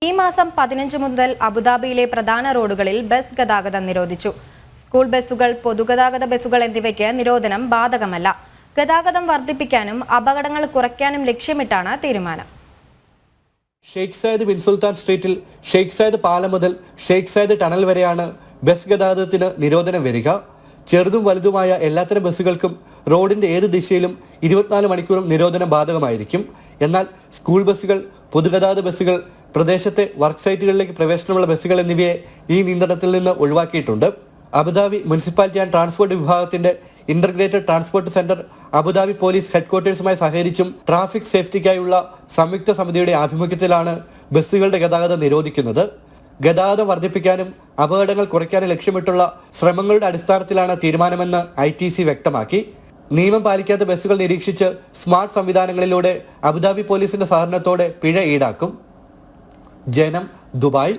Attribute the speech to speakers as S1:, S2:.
S1: ഈ മാസം 15 മുതൽ അബുദാബിയിലെ പ്രധാന റോഡുകളിൽ ബസ് ഗതാഗതം നിരോധിച്ചു. സ്കൂൾ ബസ്സുകൾ, പൊതുഗതാഗത ബസ്സുകൾ എന്നിവയ്ക്ക് നിരോധനം ബാധകമല്ല. ഗതാഗതം വർദ്ധിപ്പിക്കാനും അപകടങ്ങൾ കുറയ്ക്കാനും ലക്ഷ്യമിട്ടാണ് തീരുമാനം.
S2: ഷെയ്ഖ് സയ്യിദ് ബിൻ സുൽത്താൻ സ്ട്രീറ്റിൽ ഷെയ്ഖ് സയ്യിദ് പാലം മുതൽ ഷെയ്ഖ് സയ്യിദ് ടണൽ വരെയാണ് ബസ് ഗതാഗതത്തിന് നിരോധനം വരിക. ചെറുതും വലുതുമായ എല്ലാത്തരം ബസ്സുകൾക്കും റോഡിന്റെ ഏത് ദിശയിലും 24 മണിക്കൂറും നിരോധനം ബാധകമായിരിക്കും. എന്നാൽ സ്കൂൾ ബസ്സുകൾ, പൊതുഗതാഗത ബസ്സുകൾ, പ്രദേശത്തെ വർക്ക് സൈറ്റുകളിലേക്ക് പ്രവേശനമുള്ള ബസ്സുകൾ എന്നിവയെ ഈ നിയന്ത്രണത്തിൽ നിന്ന് ഒഴിവാക്കിയിട്ടുണ്ട്. അബുദാബി മുനിസിപ്പാലിറ്റി ആൻഡ് ട്രാൻസ്പോർട്ട് വിഭാഗത്തിന്റെ integrated transport centre Abu Dhabi police ഹെഡ്ക്വാർട്ടേഴ്സുമായി സഹകരിച്ചും ട്രാഫിക് സേഫ്റ്റിക്കായുള്ള സംയുക്ത സമിതിയുടെ ആഭിമുഖ്യത്തിലാണ് ബസ്സുകളുടെ ഗതാഗതം നിരോധിക്കുന്നത്. ഗതാഗതം വർദ്ധിപ്പിക്കാനും അപകടങ്ങൾ കുറയ്ക്കാനും ലക്ഷ്യമിട്ടുള്ള ശ്രമങ്ങളുടെ അടിസ്ഥാനത്തിലാണ് തീരുമാനമെന്ന് ITC വ്യക്തമാക്കി. നിയമം പാലിക്കാത്ത ബസ്സുകൾ നിരീക്ഷിച്ച് സ്മാർട്ട് സംവിധാനങ്ങളിലൂടെ അബുദാബി പോലീസിന്റെ സഹകരണത്തോടെ പിഴ ഈടാക്കും. ജനം, ദുബായ്.